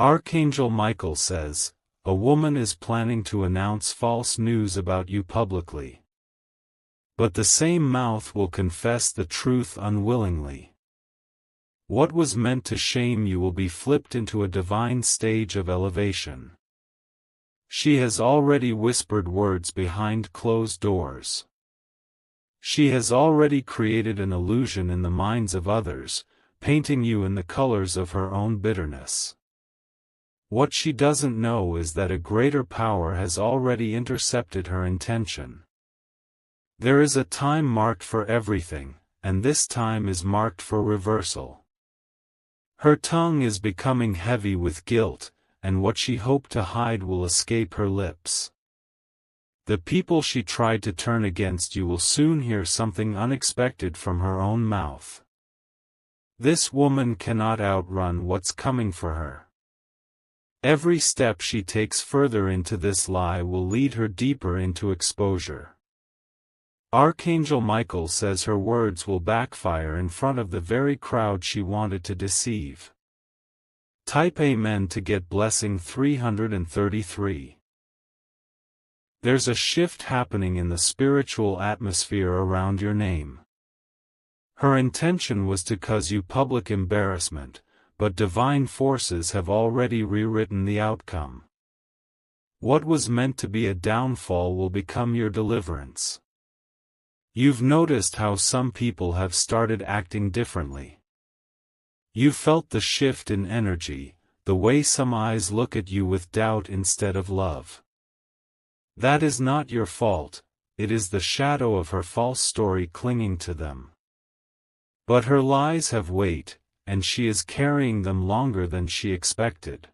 Archangel Michael says, a woman is planning to announce false news about you publicly. But the same mouth will confess the truth unwillingly. What was meant to shame you will be flipped into a divine stage of elevation. She has already whispered words behind closed doors. She has already created an illusion in the minds of others, painting you in the colors of her own bitterness. What she doesn't know is that a greater power has already intercepted her intention. There is a time marked for everything, and this time is marked for reversal. Her tongue is becoming heavy with guilt, and what she hoped to hide will escape her lips. The people she tried to turn against you will soon hear something unexpected from her own mouth. This woman cannot outrun what's coming for her. Every step she takes further into this lie will lead her deeper into exposure. Archangel Michael says her words will backfire in front of the very crowd she wanted to deceive. Type Amen to get blessing 333. There's a shift happening in the spiritual atmosphere around your name. Her intention was to cause you public embarrassment, but divine forces have already rewritten the outcome. What was meant to be a downfall will become your deliverance. You've noticed how some people have started acting differently. You felt the shift in energy, the way some eyes look at you with doubt instead of love. That is not your fault, it is the shadow of her false story clinging to them. But her lies have weight, and she is carrying them longer than she expected.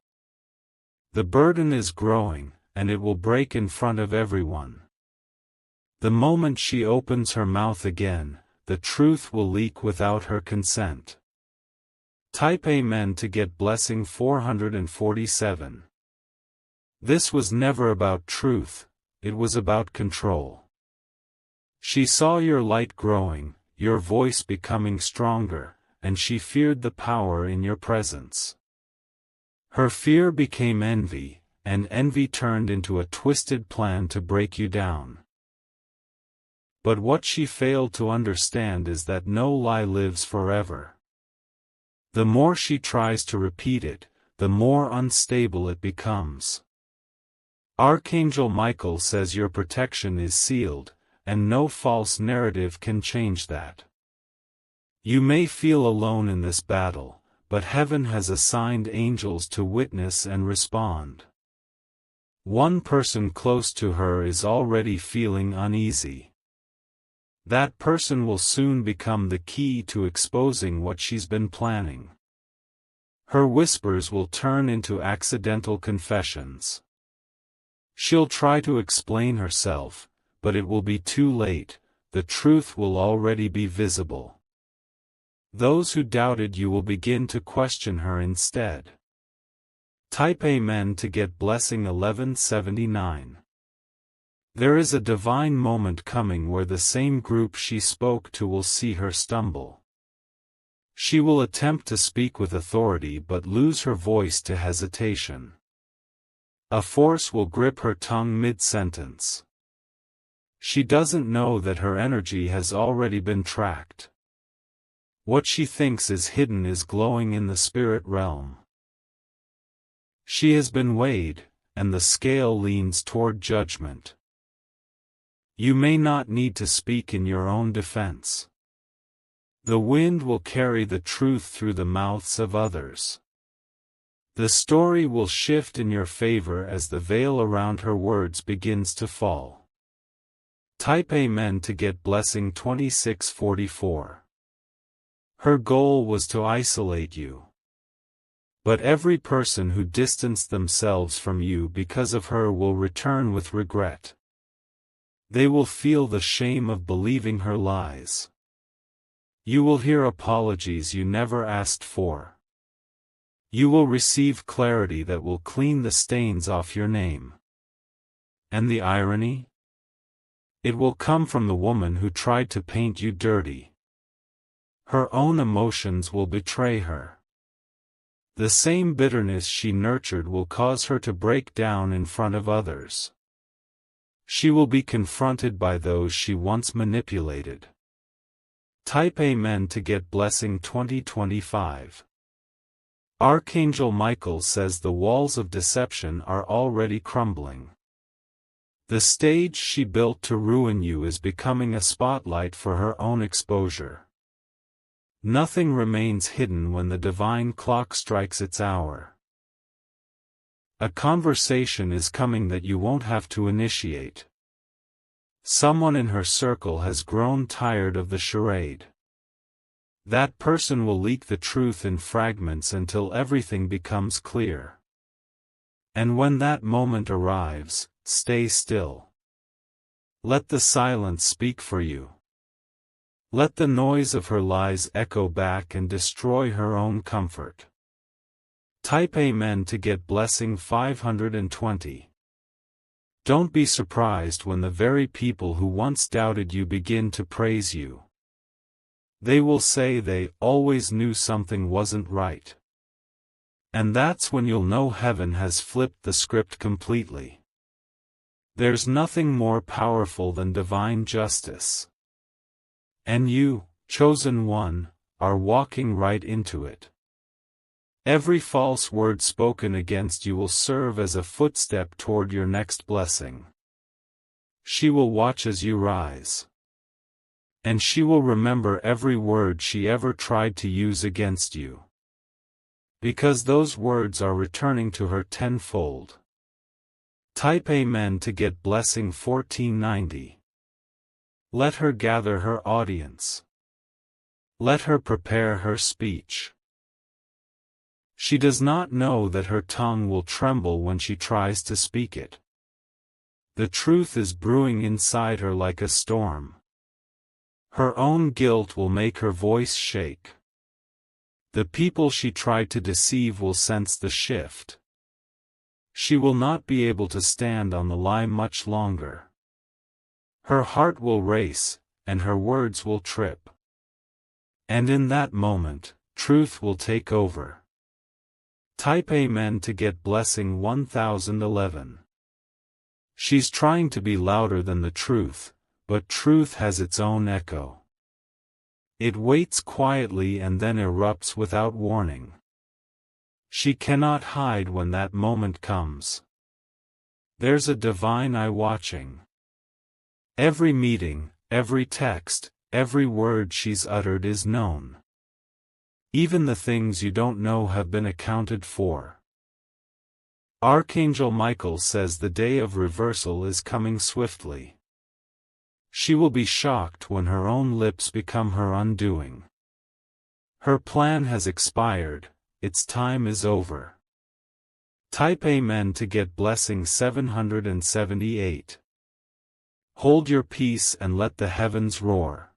The burden is growing, and it will break in front of everyone. The moment she opens her mouth again, the truth will leak without her consent. Type Amen to get blessing 447. This was never about truth, it was about control. She saw your light growing, your voice becoming stronger, and she feared the power in your presence. Her fear became envy, and envy turned into a twisted plan to break you down. But what she failed to understand is that no lie lives forever. The more she tries to repeat it, the more unstable it becomes. Archangel Michael says your protection is sealed, and no false narrative can change that. You may feel alone in this battle, but heaven has assigned angels to witness and respond. One person close to her is already feeling uneasy. That person will soon become the key to exposing what she's been planning. Her whispers will turn into accidental confessions. She'll try to explain herself, but it will be too late, the truth will already be visible. Those who doubted you will begin to question her instead. Type Amen to get blessing 1179. There is a divine moment coming where the same group she spoke to will see her stumble. She will attempt to speak with authority but lose her voice to hesitation. A force will grip her tongue mid-sentence. She doesn't know that her energy has already been tracked. What she thinks is hidden is glowing in the spirit realm. She has been weighed, and the scale leans toward judgment. You may not need to speak in your own defense. The wind will carry the truth through the mouths of others. The story will shift in your favor as the veil around her words begins to fall. Type Amen to get blessing 2644. Her goal was to isolate you. But every person who distanced themselves from you because of her will return with regret. They will feel the shame of believing her lies. You will hear apologies you never asked for. You will receive clarity that will clean the stains off your name. And the irony? It will come from the woman who tried to paint you dirty. Her own emotions will betray her. The same bitterness she nurtured will cause her to break down in front of others. She will be confronted by those she once manipulated. Type Amen to get blessing 2025. Archangel Michael says the walls of deception are already crumbling. The stage she built to ruin you is becoming a spotlight for her own exposure. Nothing remains hidden when the divine clock strikes its hour. A conversation is coming that you won't have to initiate. Someone in her circle has grown tired of the charade. That person will leak the truth in fragments until everything becomes clear. And when that moment arrives, stay still. Let the silence speak for you. Let the noise of her lies echo back and destroy her own comfort. Type Amen to get blessing 520. Don't be surprised when the very people who once doubted you begin to praise you. They will say they always knew something wasn't right. And that's when you'll know heaven has flipped the script completely. There's nothing more powerful than divine justice. And you, chosen one, are walking right into it. Every false word spoken against you will serve as a footstep toward your next blessing. She will watch as you rise. And she will remember every word she ever tried to use against you. Because those words are returning to her tenfold. Type Amen to get blessing 1490. Let her gather her audience. Let her prepare her speech. She does not know that her tongue will tremble when she tries to speak it. The truth is brewing inside her like a storm. Her own guilt will make her voice shake. The people she tried to deceive will sense the shift. She will not be able to stand on the lie much longer. Her heart will race, and her words will trip. And in that moment, truth will take over. Type Amen to get blessing 1011. She's trying to be louder than the truth, but truth has its own echo. It waits quietly and then erupts without warning. She cannot hide when that moment comes. There's a divine eye watching. Every meeting, every text, every word she's uttered is known. Even the things you don't know have been accounted for. Archangel Michael says the day of reversal is coming swiftly. She will be shocked when her own lips become her undoing. Her plan has expired, its time is over. Type Amen to get blessing 778. Hold your peace and let the heavens roar.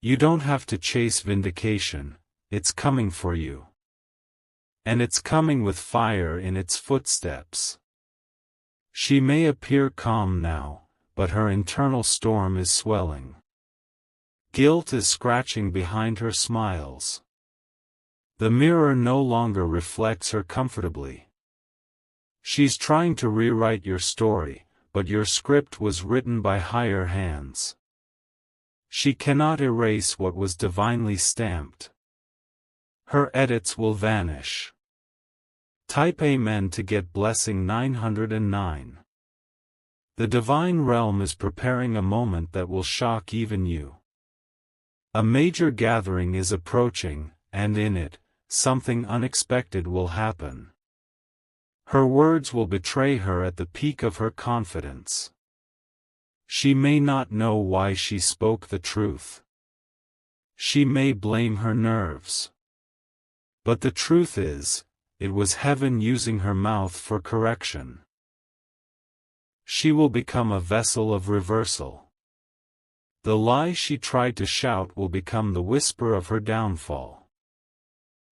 You don't have to chase vindication, it's coming for you. And it's coming with fire in its footsteps. She may appear calm now, but her internal storm is swelling. Guilt is scratching behind her smiles. The mirror no longer reflects her comfortably. She's trying to rewrite your story, but your script was written by higher hands. She cannot erase what was divinely stamped. Her edits will vanish. Type Amen to get blessing 909. The divine realm is preparing a moment that will shock even you. A major gathering is approaching, and in it, something unexpected will happen. Her words will betray her at the peak of her confidence. She may not know why she spoke the truth. She may blame her nerves. But the truth is, it was heaven using her mouth for correction. She will become a vessel of reversal. The lie she tried to shout will become the whisper of her downfall.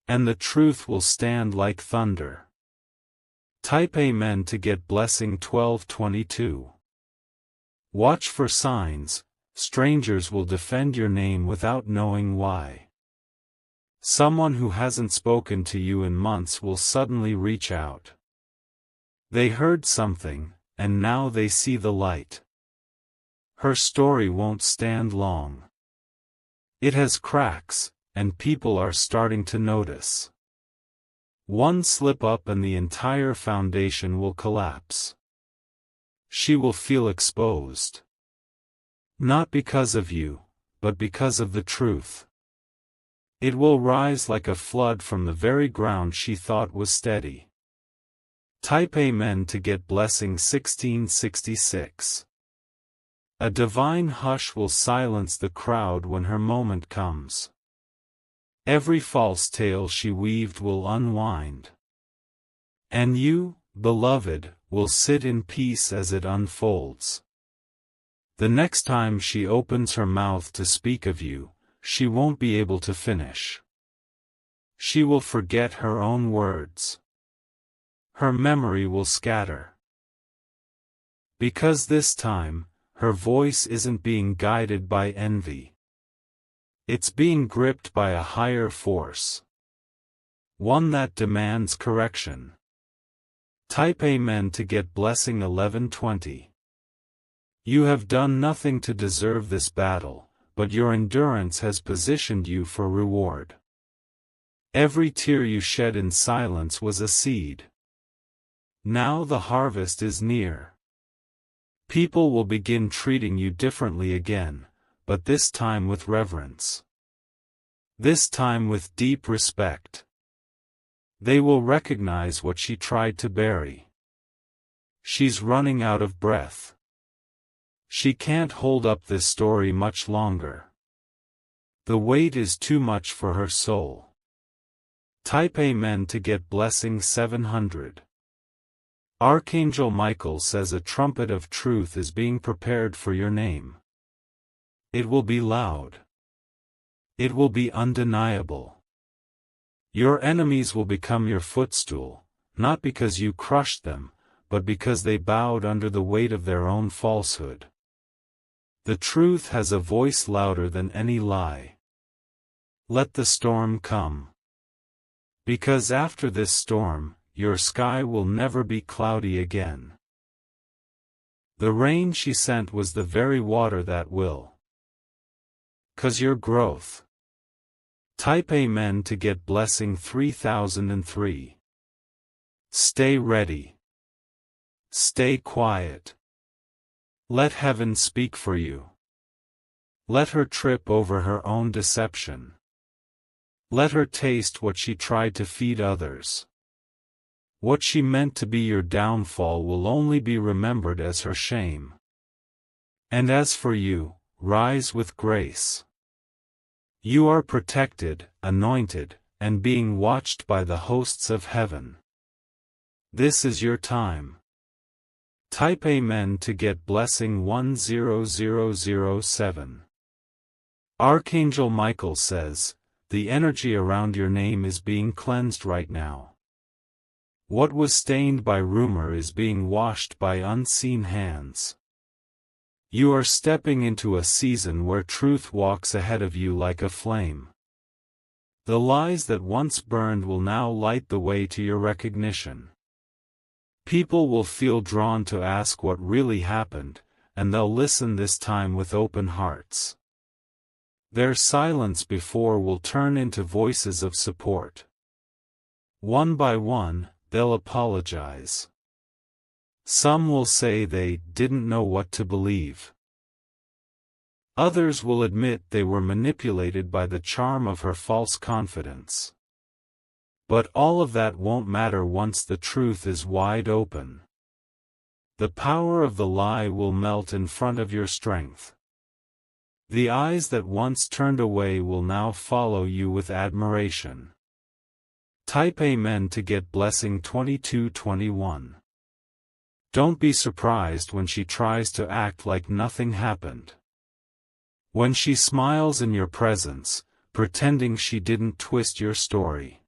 And the truth will stand like thunder. Type Amen to get blessing 1222. Watch for signs, strangers will defend your name without knowing why. Someone who hasn't spoken to you in months will suddenly reach out. They heard something, and now they see the light. Her story won't stand long. It has cracks, and people are starting to notice. One slip up and the entire foundation will collapse. She will feel exposed. Not because of you, but because of the truth. It will rise like a flood from the very ground she thought was steady. Type Amen to get blessing 1666. A divine hush will silence the crowd when her moment comes. Every false tale she weaved will unwind. And you, beloved, will sit in peace as it unfolds. The next time she opens her mouth to speak of you, she won't be able to finish. She will forget her own words. Her memory will scatter. Because this time, her voice isn't being guided by envy. It's being gripped by a higher force. One that demands correction. Type Amen to get blessing 1120. You have done nothing to deserve this battle, but your endurance has positioned you for reward. Every tear you shed in silence was a seed. Now the harvest is near. People will begin treating you differently again, but this time with reverence. This time with deep respect. They will recognize what she tried to bury. She's running out of breath. She can't hold up this story much longer. The weight is too much for her soul. Type Amen to get blessing 700. Archangel Michael says a trumpet of truth is being prepared for your name. It will be loud. It will be undeniable. Your enemies will become your footstool, not because you crushed them, but because they bowed under the weight of their own falsehood. The truth has a voice louder than any lie. Let the storm come. Because after this storm, your sky will never be cloudy again. The rain she sent was the very water that will. 'Cause your growth. Type Amen to get blessing 3003. Stay ready. Stay quiet. Let heaven speak for you. Let her trip over her own deception. Let her taste what she tried to feed others. What she meant to be your downfall will only be remembered as her shame. And as for you, rise with grace. You are protected, anointed, and being watched by the hosts of heaven. This is your time. Type Amen to get blessing 10007. Archangel Michael says, the energy around your name is being cleansed right now. What was stained by rumor is being washed by unseen hands. You are stepping into a season where truth walks ahead of you like a flame. The lies that once burned will now light the way to your recognition. People will feel drawn to ask what really happened, and they'll listen this time with open hearts. Their silence before will turn into voices of support. One by one, they'll apologize. Some will say they didn't know what to believe. Others will admit they were manipulated by the charm of her false confidence. But all of that won't matter once the truth is wide open. The power of the lie will melt in front of your strength. The eyes that once turned away will now follow you with admiration. Type Amen to get blessing 2221. Don't be surprised when she tries to act like nothing happened. When she smiles in your presence, pretending she didn't twist your story.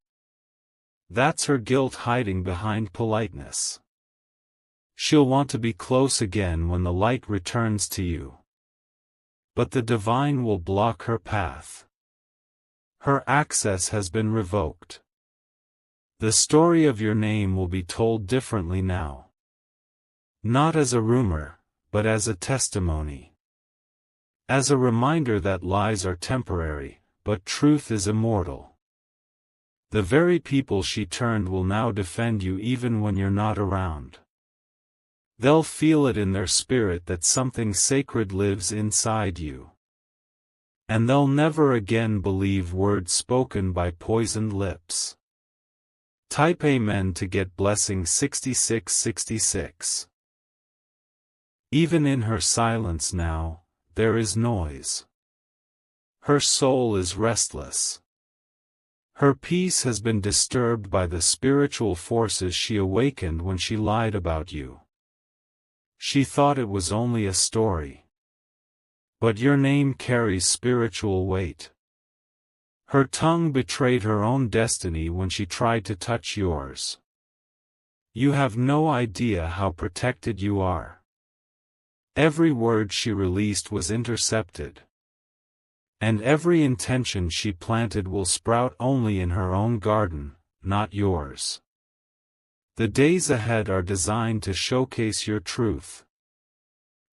That's her guilt hiding behind politeness. She'll want to be close again when the light returns to you. But the divine will block her path. Her access has been revoked. The story of your name will be told differently now. Not as a rumor, but as a testimony. As a reminder that lies are temporary, but truth is immortal. The very people she turned will now defend you even when you're not around. They'll feel it in their spirit that something sacred lives inside you. And they'll never again believe words spoken by poisoned lips. Type Amen to get blessing 6666. Even in her silence now, there is noise. Her soul is restless. Her peace has been disturbed by the spiritual forces she awakened when she lied about you. She thought it was only a story. But your name carries spiritual weight. Her tongue betrayed her own destiny when she tried to touch yours. You have no idea how protected you are. Every word she released was intercepted. And every intention she planted will sprout only in her own garden, not yours. The days ahead are designed to showcase your truth.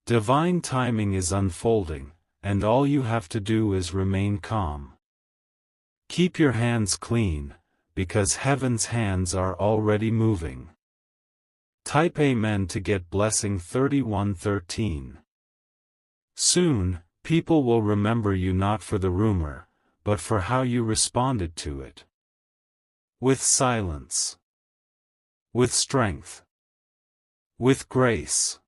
Divine timing is unfolding, and all you have to do is remain calm. Keep your hands clean, because heaven's hands are already moving. Type Amen to get blessing 3113. Soon, people will remember you not for the rumor, but for how you responded to it. With silence. With strength. With grace.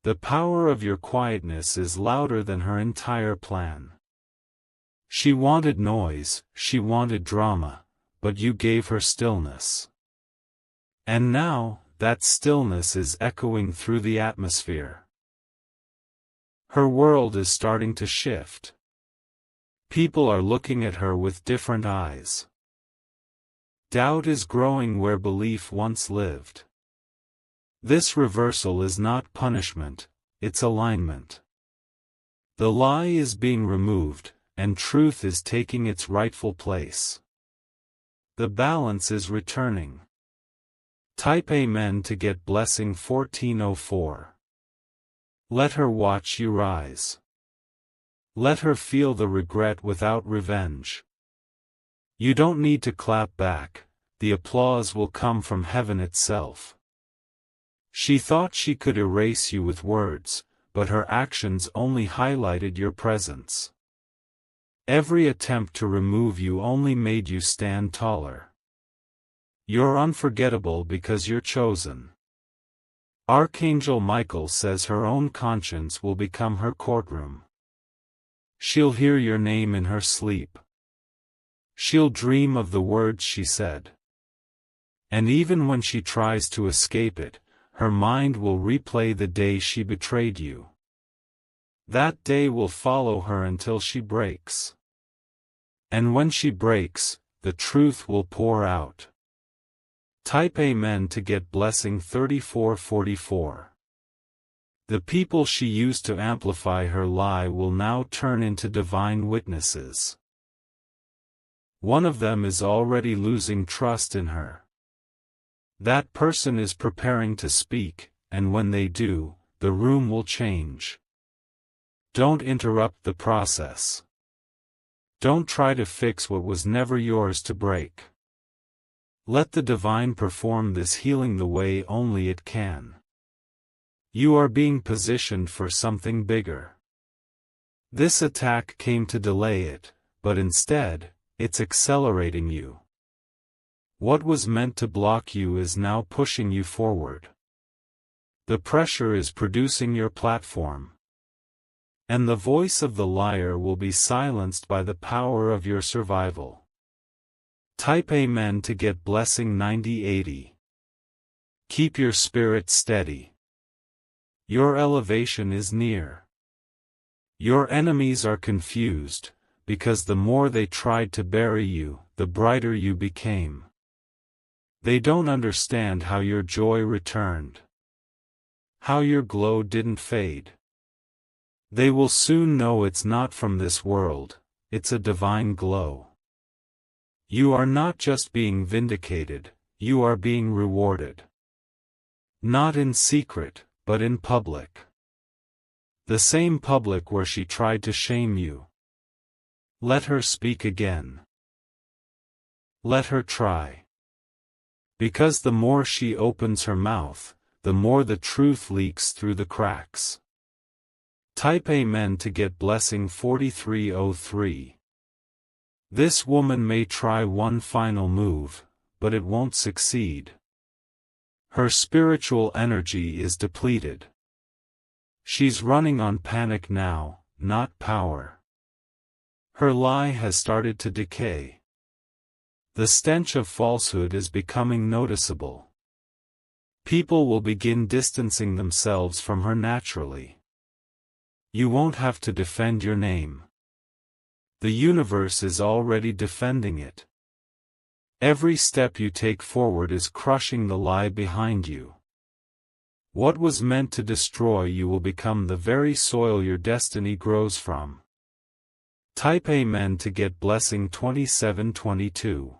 The power of your quietness is louder than her entire plan. She wanted noise, she wanted drama, but you gave her stillness. And now, that stillness is echoing through the atmosphere. Her world is starting to shift. People are looking at her with different eyes. Doubt is growing where belief once lived. This reversal is not punishment, it's alignment. The lie is being removed, and truth is taking its rightful place. The balance is returning. Type Amen to get blessing 1404. Let her watch you rise. Let her feel the regret without revenge. You don't need to clap back, the applause will come from heaven itself. She thought she could erase you with words, but her actions only highlighted your presence. Every attempt to remove you only made you stand taller. You're unforgettable because you're chosen. Archangel Michael says her own conscience will become her courtroom. She'll hear your name in her sleep. She'll dream of the words she said. And even when she tries to escape it, her mind will replay the day she betrayed you. That day will follow her until she breaks. And when she breaks, the truth will pour out. Type Amen to get blessing 3444. The people she used to amplify her lie will now turn into divine witnesses. One of them is already losing trust in her. That person is preparing to speak, and when they do, the room will change. Don't interrupt the process. Don't try to fix what was never yours to break. Let the divine perform this healing the way only it can. You are being positioned for something bigger. This attack came to delay it, but instead, it's accelerating you. What was meant to block you is now pushing you forward. The pressure is producing your platform. And the voice of the liar will be silenced by the power of your survival. Type Amen to get blessing 9080. Keep your spirit steady. Your elevation is near. Your enemies are confused, because the more they tried to bury you, the brighter you became. They don't understand how your joy returned. How your glow didn't fade. They will soon know it's not from this world, it's a divine glow. You are not just being vindicated, you are being rewarded. Not in secret, but in public. The same public where she tried to shame you. Let her speak again. Let her try. Because the more she opens her mouth, the more the truth leaks through the cracks. Type Amen to get blessing 4303. This woman may try one final move, but it won't succeed. Her spiritual energy is depleted. She's running on panic now, not power. Her lie has started to decay. The stench of falsehood is becoming noticeable. People will begin distancing themselves from her naturally. You won't have to defend your name. The universe is already defending it. Every step you take forward is crushing the lie behind you. What was meant to destroy you will become the very soil your destiny grows from. Type Amen to get blessing 2722.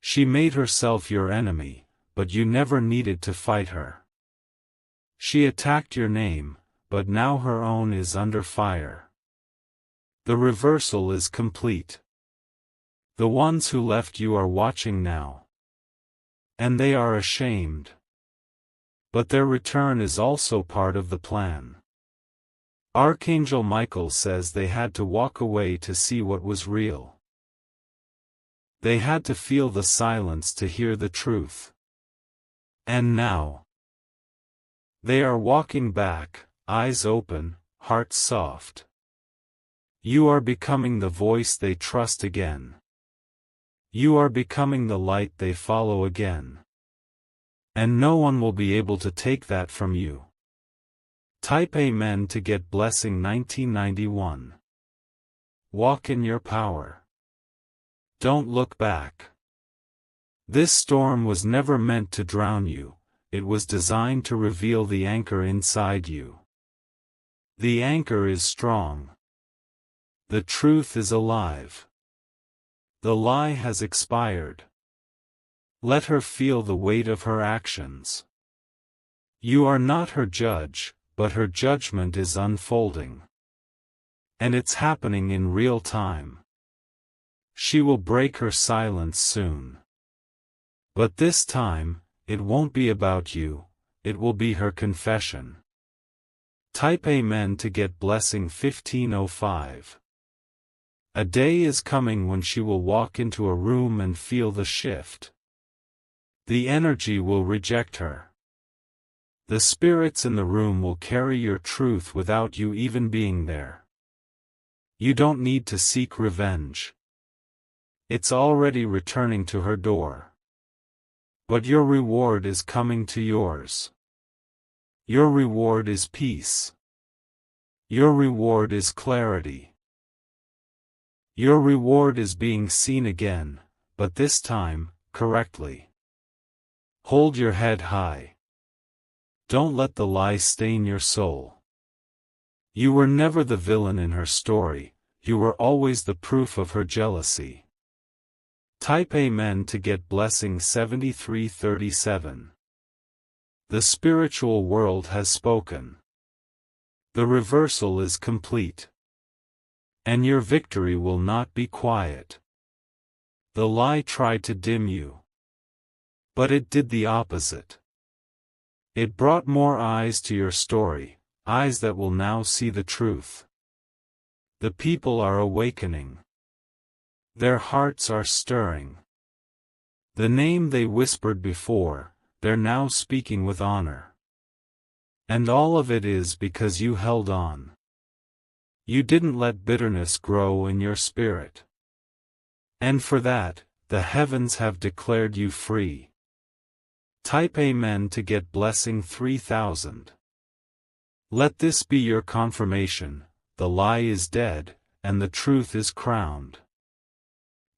She made herself your enemy, but you never needed to fight her. She attacked your name, but now her own is under fire. The reversal is complete. The ones who left you are watching now. And they are ashamed. But their return is also part of the plan. Archangel Michael says they had to walk away to see what was real. They had to feel the silence to hear the truth. And now, they are walking back, eyes open, hearts soft. You are becoming the voice they trust again. You are becoming the light they follow again. And no one will be able to take that from you. Type Amen to get blessing 1991. Walk in your power. Don't look back. This storm was never meant to drown you, it was designed to reveal the anchor inside you. The anchor is strong. The truth is alive. The lie has expired. Let her feel the weight of her actions. You are not her judge, but her judgment is unfolding. And it's happening in real time. She will break her silence soon. But this time, it won't be about you, it will be her confession. Type Amen to get blessing 1505. A day is coming when she will walk into a room and feel the shift. The energy will reject her. The spirits in the room will carry your truth without you even being there. You don't need to seek revenge. It's already returning to her door. But your reward is coming to yours. Your reward is peace. Your reward is clarity. Your reward is being seen again, but this time, correctly. Hold your head high. Don't let the lie stain your soul. You were never the villain in her story, you were always the proof of her jealousy. Type Amen to get blessing 7337. The spiritual world has spoken. The reversal is complete. And your victory will not be quiet. The lie tried to dim you. But it did the opposite. It brought more eyes to your story, eyes that will now see the truth. The people are awakening. Their hearts are stirring. The name they whispered before, they're now speaking with honor. And all of it is because you held on. You didn't let bitterness grow in your spirit. And for that, the heavens have declared you free. Type Amen to get blessing 3000. Let this be your confirmation, the lie is dead, and the truth is crowned.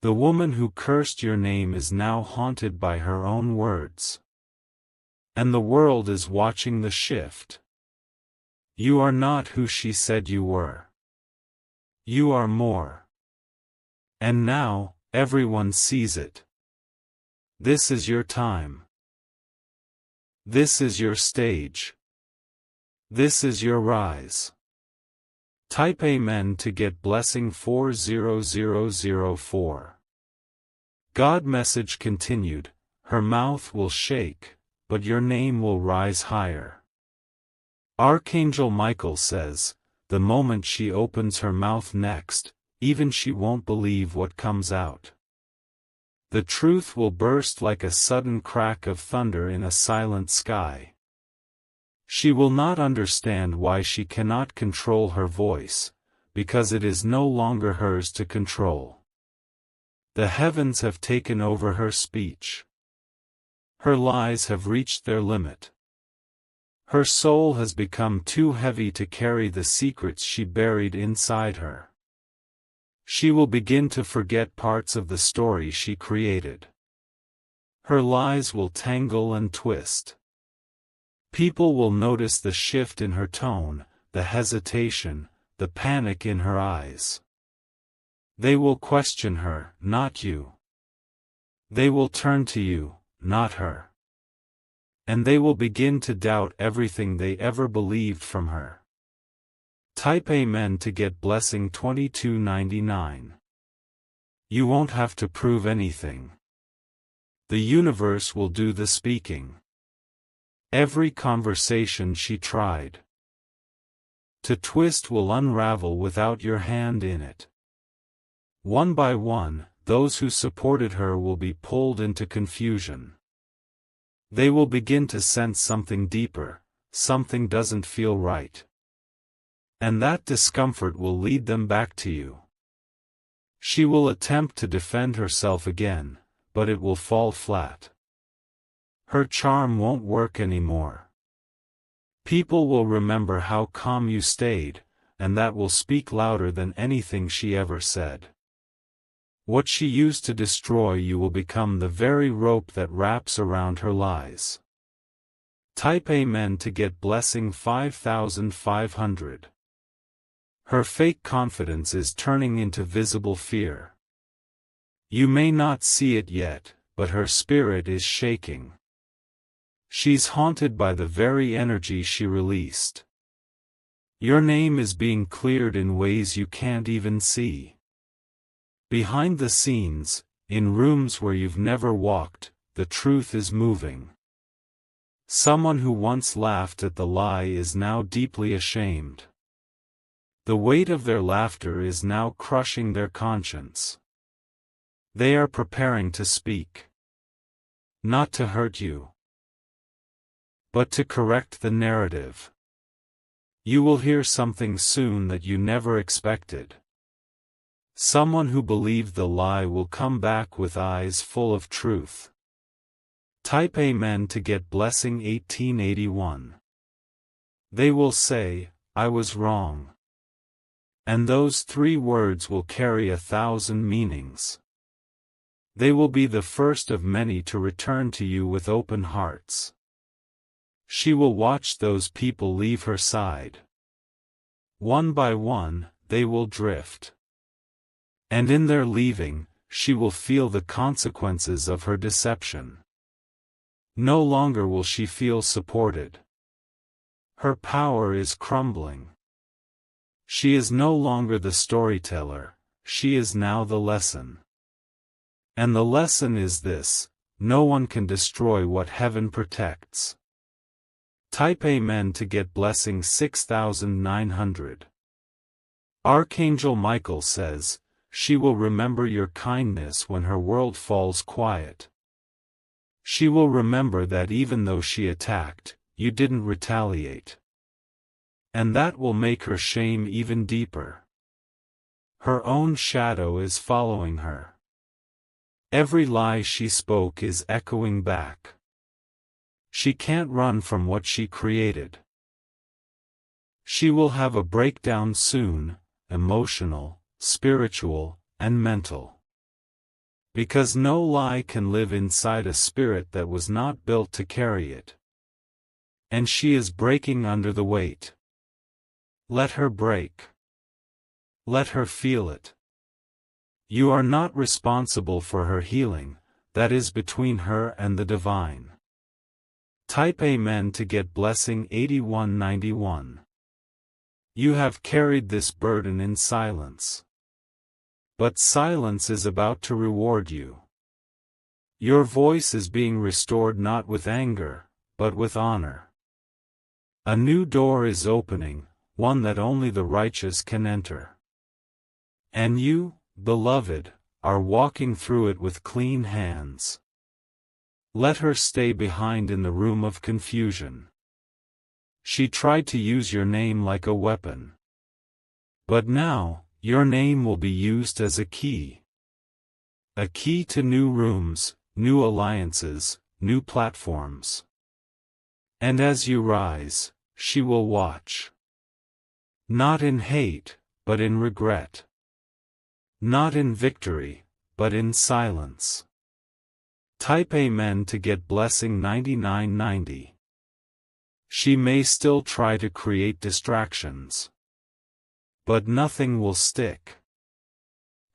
The woman who cursed your name is now haunted by her own words. And the world is watching the shift. You are not who she said you were. You are more. And now, everyone sees it. This is your time. This is your stage. This is your rise. Type Amen to get blessing 40004. God message continued, her mouth will shake, but your name will rise higher. Archangel Michael says, the moment she opens her mouth next, even she won't believe what comes out. The truth will burst like a sudden crack of thunder in a silent sky. She will not understand why she cannot control her voice, because it is no longer hers to control. The heavens have taken over her speech. Her lies have reached their limit. Her soul has become too heavy to carry the secrets she buried inside her. She will begin to forget parts of the story she created. Her lies will tangle and twist. People will notice the shift in her tone, the hesitation, the panic in her eyes. They will question her, not you. They will turn to you, not her. And they will begin to doubt everything they ever believed from her. Type Amen to get blessing 2299. You won't have to prove anything. The universe will do the speaking. Every conversation she tried to twist will unravel without your hand in it. One by one, those who supported her will be pulled into confusion. They will begin to sense something deeper, something doesn't feel right. And that discomfort will lead them back to you. She will attempt to defend herself again, but it will fall flat. Her charm won't work anymore. People will remember how calm you stayed, and that will speak louder than anything she ever said. What she used to destroy you will become the very rope that wraps around her lies. Type Amen to get blessing 5500. Her fake confidence is turning into visible fear. You may not see it yet, but her spirit is shaking. She's haunted by the very energy she released. Your name is being cleared in ways you can't even see. Behind the scenes, in rooms where you've never walked, the truth is moving. Someone who once laughed at the lie is now deeply ashamed. The weight of their laughter is now crushing their conscience. They are preparing to speak. Not to hurt you, but to correct the narrative. You will hear something soon that you never expected. Someone who believed the lie will come back with eyes full of truth. Type Amen to get blessing 1881. They will say, I was wrong. And those 3 words will carry 1,000 meanings. They will be the first of many to return to you with open hearts. She will watch those people leave her side. One by one, they will drift. And in their leaving, she will feel the consequences of her deception. No longer will she feel supported. Her power is crumbling. She is no longer the storyteller, she is now the lesson. And the lesson is this: no one can destroy what heaven protects. Type Amen to get blessing 6900. Archangel Michael says, she will remember your kindness when her world falls quiet. She will remember that even though she attacked, you didn't retaliate. And that will make her shame even deeper. Her own shadow is following her. Every lie she spoke is echoing back. She can't run from what she created. She will have a breakdown soon, emotional, spiritual, and mental. Because no lie can live inside a spirit that was not built to carry it. And she is breaking under the weight. Let her break. Let her feel it. You are not responsible for her healing, that is between her and the divine. Type Amen to get blessing 8191. You have carried this burden in silence. But silence is about to reward you. Your voice is being restored not with anger, but with honor. A new door is opening, one that only the righteous can enter. And you, beloved, are walking through it with clean hands. Let her stay behind in the room of confusion. She tried to use your name like a weapon. But now, your name will be used as a key. A key to new rooms, new alliances, new platforms. And as you rise, she will watch. Not in hate, but in regret. Not in victory, but in silence. Type Amen to get blessing 9990. She may still try to create distractions. But nothing will stick.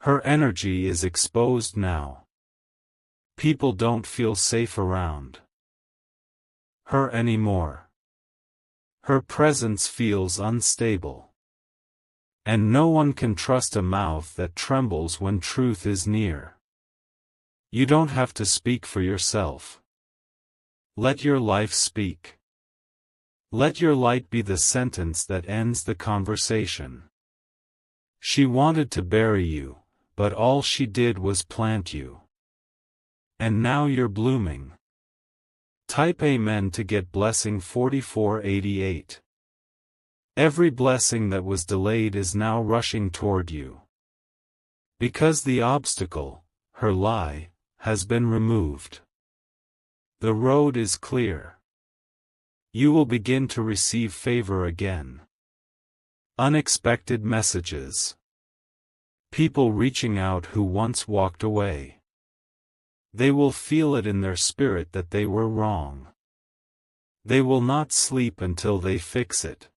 Her energy is exposed now. People don't feel safe around her anymore. Her presence feels unstable. And no one can trust a mouth that trembles when truth is near. You don't have to speak for yourself. Let your life speak. Let your light be the sentence that ends the conversation. She wanted to bury you, but all she did was plant you. And now you're blooming. Type Amen to get blessing 4488. Every blessing that was delayed is now rushing toward you. Because the obstacle, her lie, has been removed. The road is clear. You will begin to receive favor again. Unexpected messages. People reaching out who once walked away. They will feel it in their spirit that they were wrong. They will not sleep until they fix it.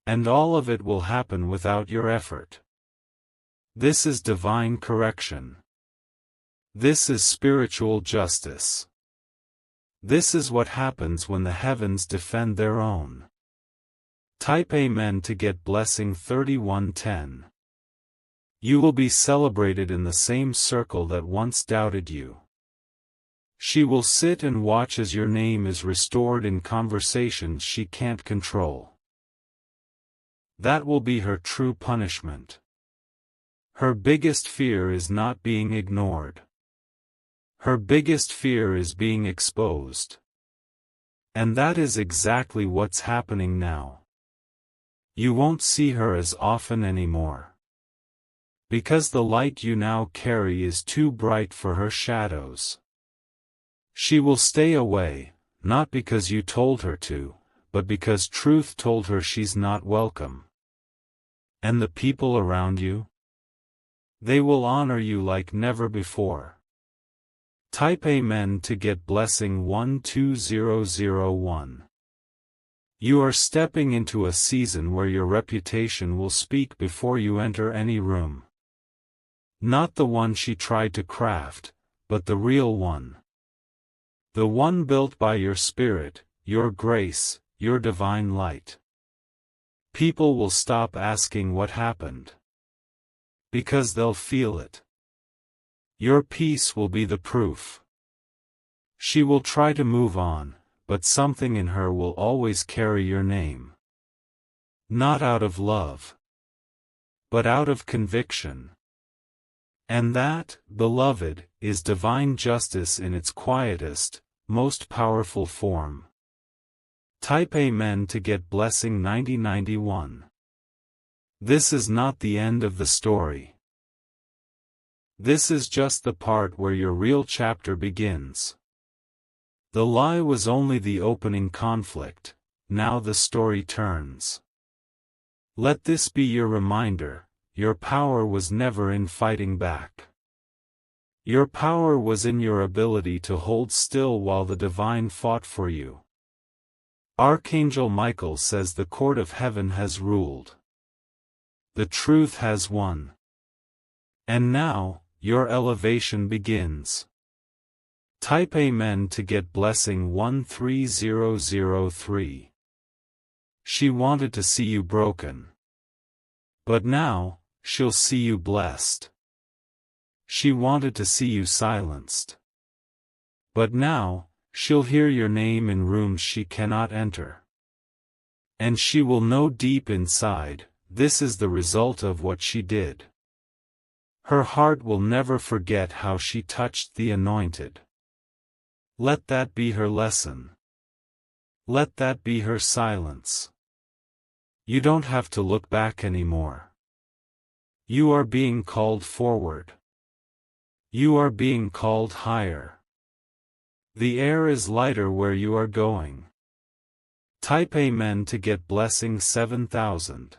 And all of it will happen without your effort. This is divine correction. This is spiritual justice. This is what happens when the heavens defend their own. Type Amen to get blessing 3110. You will be celebrated in the same circle that once doubted you. She will sit and watch as your name is restored in conversations she can't control. That will be her true punishment. Her biggest fear is not being ignored. Her biggest fear is being exposed. And that is exactly what's happening now. You won't see her as often anymore. Because the light you now carry is too bright for her shadows. She will stay away, not because you told her to, but because truth told her she's not welcome. And the people around you? They will honor you like never before. Type Amen to get blessing 12001. You are stepping into a season where your reputation will speak before you enter any room. Not the one she tried to craft, but the real one. The one built by your spirit, your grace, your divine light. People will stop asking what happened. Because they'll feel it. Your peace will be the proof. She will try to move on, but something in her will always carry your name. Not out of love, but out of conviction. And that, beloved, is divine justice in its quietest, most powerful form. Type Amen to get blessing 9091. This is not the end of the story. This is just the part where your real chapter begins. The lie was only the opening conflict, now the story turns. Let this be your reminder, your power was never in fighting back. Your power was in your ability to hold still while the divine fought for you. Archangel Michael says the court of heaven has ruled. The truth has won. And now, your elevation begins. Type Amen to get blessing 13003. She wanted to see you broken. But now, she'll see you blessed. She wanted to see you silenced. But now, she'll hear your name in rooms she cannot enter. And she will know deep inside, this is the result of what she did. Her heart will never forget how she touched the anointed. Let that be her lesson. Let that be her silence. You don't have to look back anymore. You are being called forward. You are being called higher. The air is lighter where you are going. Type Amen to get blessing 7000.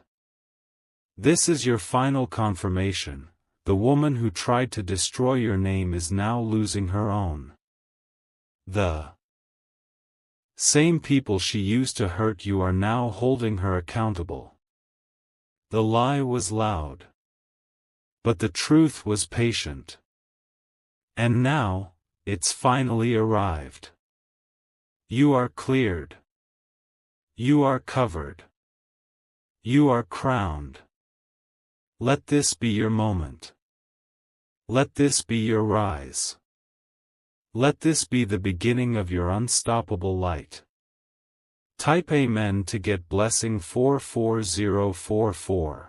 This is your final confirmation. The woman who tried to destroy your name is now losing her own. The same people she used to hurt you are now holding her accountable. The lie was loud. But the truth was patient. And now, it's finally arrived. You are cleared. You are covered. You are crowned. Let this be your moment. Let this be your rise. Let this be the beginning of your unstoppable light. Type Amen to get blessing 44044.